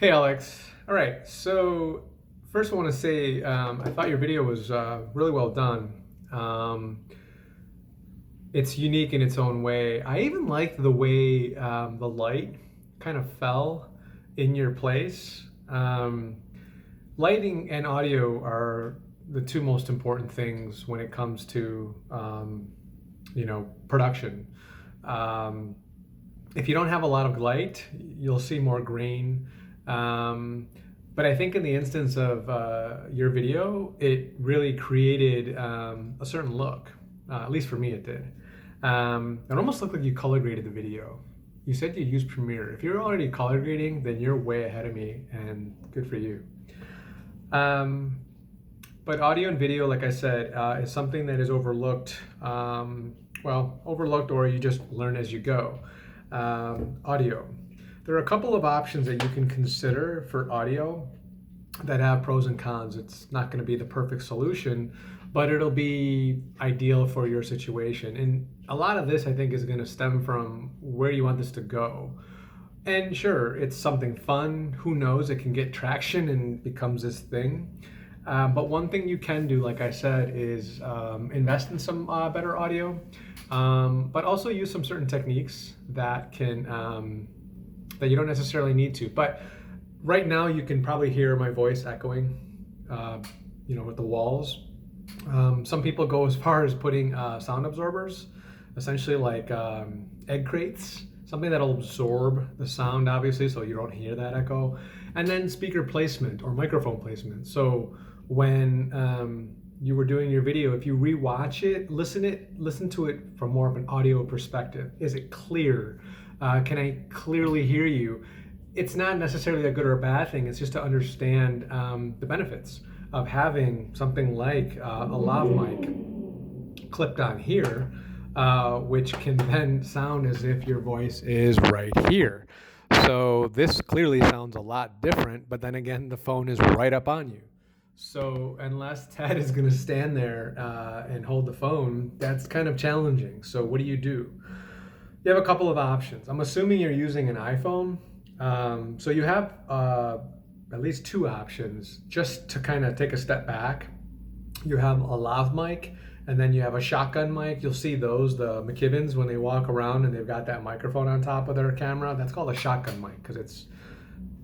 Hey Alex. All right. So first, I want to say I thought your video was really well done. Um, it's unique in its own way. I even liked the way the light kind of fell in your place. Lighting and audio are the two most important things when it comes to production. Um, if you don't have a lot of light, you'll see more grain. Um, but I think in the instance of your video, it really created a certain look. At least for me, it did. It almost looked like you color graded the video. You said you used Premiere. If you're already color grading, then you're way ahead of me, and good for you. Um, but audio and video, like I said, is something that is overlooked. Overlooked, or you just learn as you go. Audio. There are a couple of options that you can consider for audio that have pros and cons. It's not going to be the perfect solution, but it'll be ideal for your situation. And a lot of this, I think, is going to stem from where you want this to go. And sure, it's something fun. Who knows? It can get traction and becomes this thing. But one thing you can do, like I said, is invest in some better audio, but also use some certain techniques that you don't necessarily need to. But right now, you can probably hear my voice echoing, with the walls. Some people go as far as putting sound absorbers, essentially like egg crates, something that'll absorb the sound, obviously, so you don't hear that echo. And then speaker placement or microphone placement. So when you were doing your video, if you rewatch it, listen to it from more of an audio perspective. Is it clear? Can I clearly hear you? It's not necessarily a good or a bad thing. It's just to understand the benefits of having something like a lav mic clipped on here, which can then sound as if your voice is right here. So this clearly sounds a lot different, but then again, the phone is right up on you. So unless Ted is going to stand there and hold the phone, that's kind of challenging. So what do? You have a couple of options. I'm assuming you're using an iPhone. So you have at least two options just to kind of take a step back. You have a lav mic, and then you have a shotgun mic. You'll see those, the McKibbins, when they walk around and they've got that microphone on top of their camera. That's called a shotgun mic because it's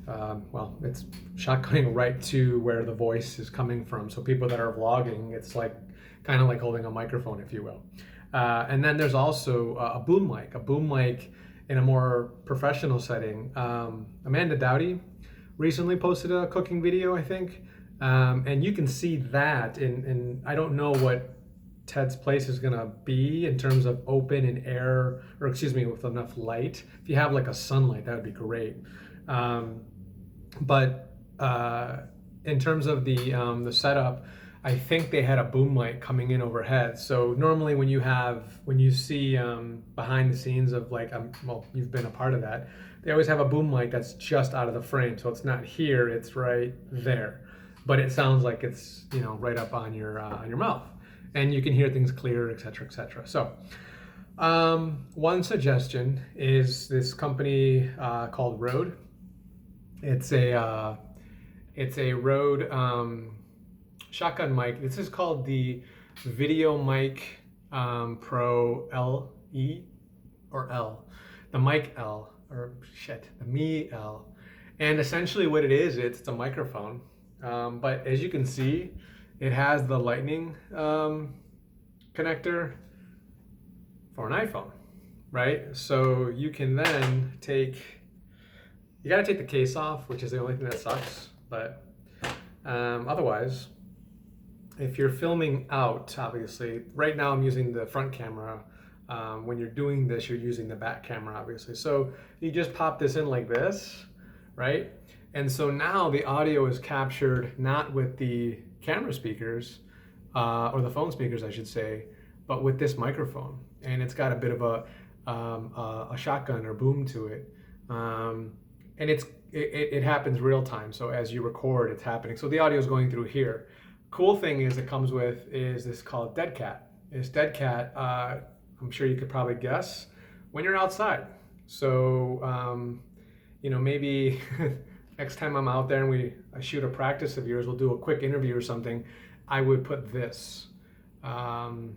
shotgunning right to where the voice is coming from. So people that are vlogging, it's like kind of like holding a microphone, if you will. And then there's also a boom mic. A boom mic in a more professional setting. Amanda Dowdy recently posted a cooking video, I think, and you can see that. In I don't know what Ted's place is gonna be in terms of open and air, or excuse me, with enough light. If you have like a sunlight, that would be great. But in terms of the setup, I think they had a boom mic coming in overhead. So normally when you see behind the scenes of you've been a part of that, they always have a boom mic that's just out of the frame. So it's not here, it's right there. But it sounds like it's right up on your mouth, and you can hear things clear, etc., etc. So one suggestion is this company called Rode. It's a Rode shotgun mic. This is called the Video Mic Pro LE or L, the Mic L, or the Mi L. And essentially what it is, it's a microphone. But as you can see, it has the lightning connector for an iPhone, right? So you can then you gotta take the case off, which is the only thing that sucks. But otherwise, if you're filming out, obviously, right now I'm using the front camera. When you're doing this, you're using the back camera, obviously. So you just pop this in like this, right? And so now the audio is captured not with the camera speakers, or the phone speakers, I should say, but with this microphone. And it's got a bit of a shotgun or boom to it. And it happens real time. So as you record, it's happening. So the audio is going through here. Cool thing is it comes with is this called Dead Cat. It's Dead Cat. I'm sure you could probably guess when you're outside. So maybe next time I'm out there and I shoot a practice of yours, we'll do a quick interview or something, I would put this on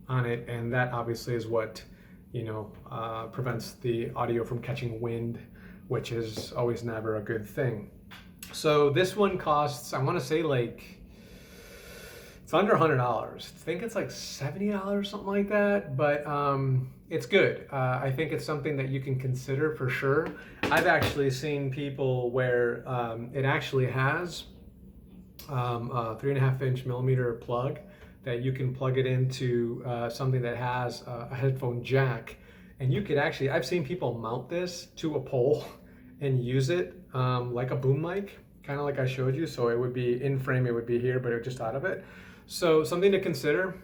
it, and that obviously is what, you know, prevents the audio from catching wind, which is always never a good thing. So this one costs, I want to say like, it's under $100. I think it's like $70, something like that, but it's good. I think it's something that you can consider for sure. I've actually seen people where it actually has a 3.5 millimeter plug that you can plug it into something that has a headphone jack. And you could actually, I've seen people mount this to a pole and use it like a boom mic, kind of like I showed you. So it would be in frame, it would be here, but it just out of it. So something to consider.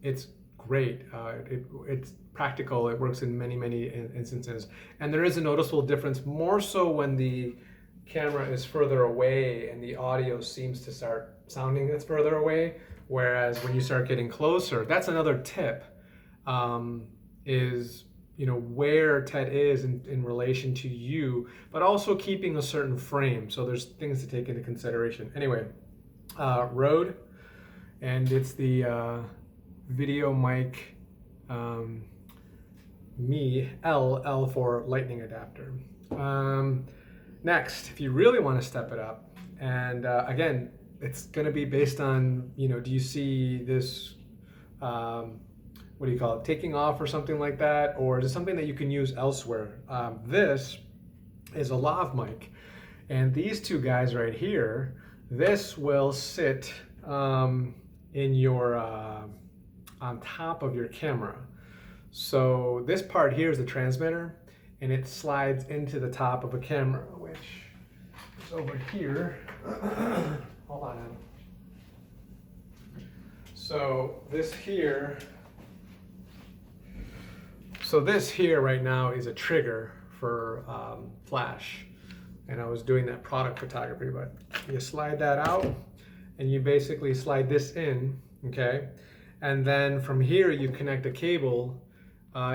It's great. It's practical. It works in many instances. And there is a noticeable difference, more so when the camera is further away and the audio seems to start sounding that's further away. Whereas when you start getting closer, that's another tip, is, you know, where TED is in relation to you, but also keeping a certain frame. So there's things to take into consideration. Anyway, Rode, and it's the VideoMic Me L for lightning adapter. Next, if you really want to step it up, and again, it's going to be based on, you know, do you see this, what do you call it, taking off or something like that, or is it something that you can use elsewhere? This is a lav mic, and these two guys right here, this will sit in your on top of your camera. So this part here is the transmitter, and it slides into the top of a camera, which is over here. Hold on. So this here right now is a trigger for flash. And I was doing that product photography, but you slide that out and you basically slide this in, okay? And then from here you connect a cable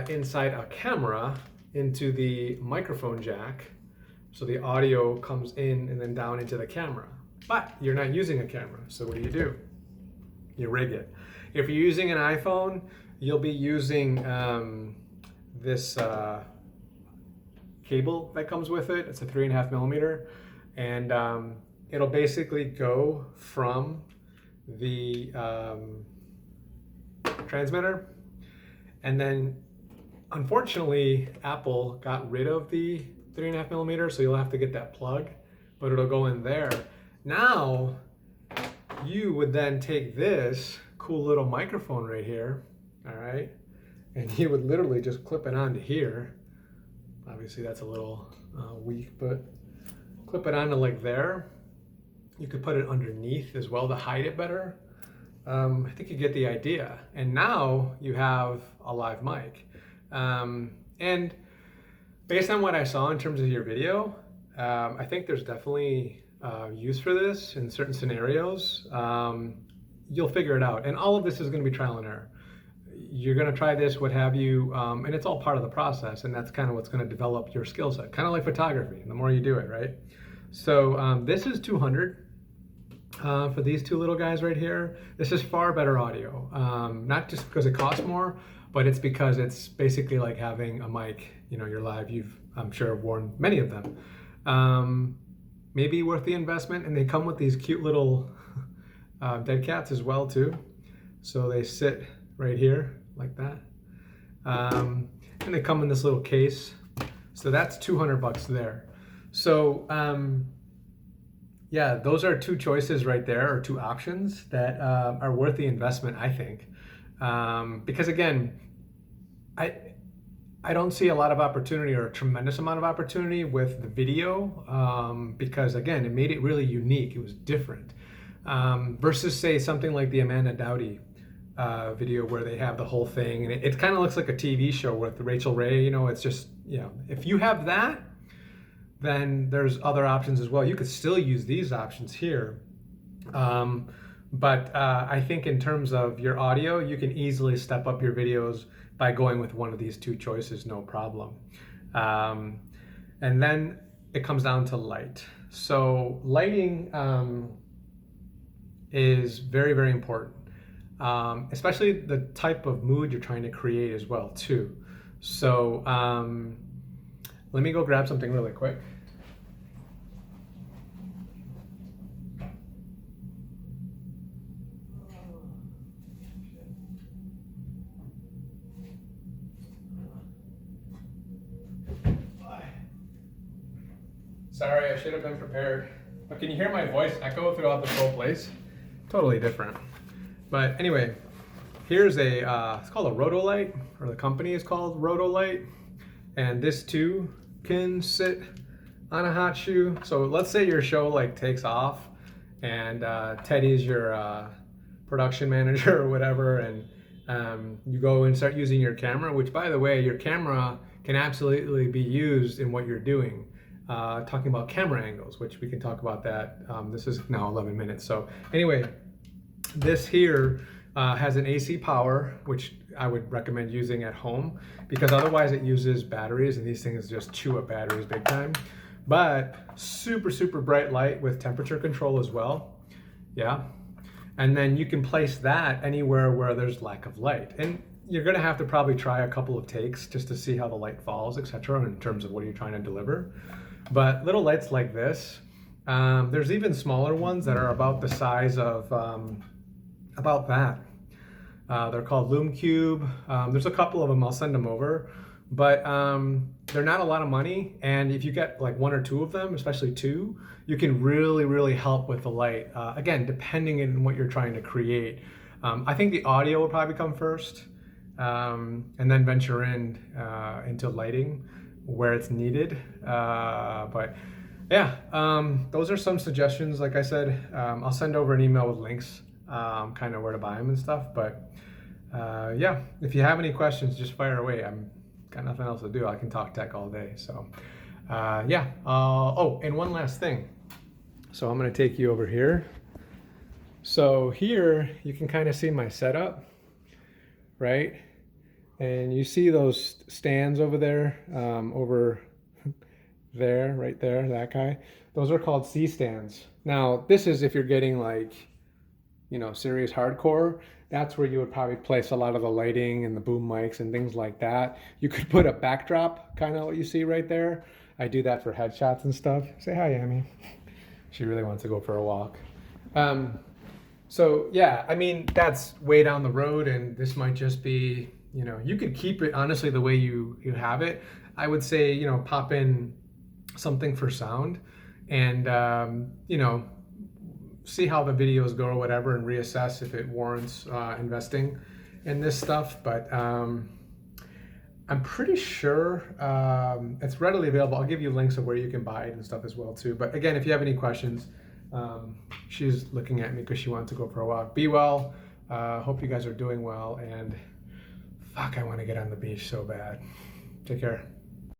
inside a camera into the microphone jack. So the audio comes in and then down into the camera. But you're not using a camera, so what do? You rig it. If you're using an iPhone, you'll be using this cable that comes with it. It's a 3.5 millimeter, and it'll basically go from the transmitter, and then unfortunately Apple got rid of the 3.5 millimeter, so you'll have to get that plug, but it'll go in there. Now you would then take this cool little microphone right here, all right, and you would literally just clip it onto here. Obviously that's a little weak, but clip it onto like there. You could put it underneath as well to hide it better. I think you get the idea. And now you have a live mic. And based on what I saw in terms of your video, I think there's definitely use for this in certain scenarios. You'll figure it out. And all of this is going to be trial and error. You're going to try this, what have you, and it's all part of the process, and that's kind of what's going to develop your skill set, kind of like photography, the more you do it, right? So this is $200 for these two little guys right here. This is far better audio, not just because it costs more, but it's because it's basically like having a mic. You know, you're live, I'm sure worn many of them. Maybe worth the investment, and they come with these cute little dead cats as well too. So they sit right here like that, and they come in this little case. So that's $200 there. So yeah, those are two choices right there, or two options that are worth the investment, I think, because again, I don't see a lot of opportunity, or a tremendous amount of opportunity with the video, because again, it made it really unique. It was different, versus say something like the Amanda Dowdy video where they have the whole thing, and it kind of looks like a TV show with Rachel Ray. You know, it's just, you know, if you have that, then there's other options as well. You could still use these options here, but I think in terms of your audio, you can easily step up your videos by going with one of these two choices, no problem. And then it comes down to light. So lighting is very, very important, especially the type of mood you're trying to create as well too. So let me go grab something really quick. Sorry, I should have been prepared. But can you hear my voice echo throughout the whole place? Totally different. But anyway, here's it's called a Rotolight, or the company is called Rotolight. And this too can sit on a hot shoe. So let's say your show like takes off and Teddy's your production manager or whatever, and you go and start using your camera, which by the way, your camera can absolutely be used in what you're doing. Talking about camera angles, which we can talk about that. This is now 11 minutes. So anyway, this here has an AC power, which I would recommend using at home because otherwise it uses batteries and these things just chew up batteries big time. But super, super bright light with temperature control as well. Yeah. And then you can place that anywhere where there's lack of light. And you're gonna have to probably try a couple of takes just to see how the light falls, etc. in terms of what you're trying to deliver. But little lights like this, there's even smaller ones that are about the size of, about that. They're called Lume Cube. There's a couple of them, I'll send them over. But they're not a lot of money. And if you get like one or two of them, especially two, you can really, really help with the light. Again, depending on what you're trying to create. I think the audio will probably come first and then venture into lighting where it's needed. But yeah, those are some suggestions. Like I said, I'll send over an email with links, kind of where to buy them and stuff. But yeah, if you have any questions, just fire away. I'm got nothing else to do. I can talk tech all day. So yeah. Oh, and one last thing. So I'm going to take you over here. So here you can kind of see my setup, right? And you see those stands over there, over there, right there, that guy. Those are called C stands. Now, this is if you're getting like, you know, serious hardcore. That's where you would probably place a lot of the lighting and the boom mics and things like that. You could put a backdrop, kind of what you see right there. I do that for headshots and stuff. Say hi, Amy. She really wants to go for a walk. So yeah, I mean, that's way down the road, and this might just be, you know, you could keep it honestly the way you have it. I would say, you know, pop in something for sound and, you know, see how the videos go or whatever and reassess if it warrants investing in this stuff. But I'm pretty sure it's readily available. I'll give you links of where you can buy it and stuff as well too. But again, if you have any questions, she's looking at me because she wants to go for a walk. Be well. Hope you guys are doing well. And fuck, I want to get on the beach so bad. Take care.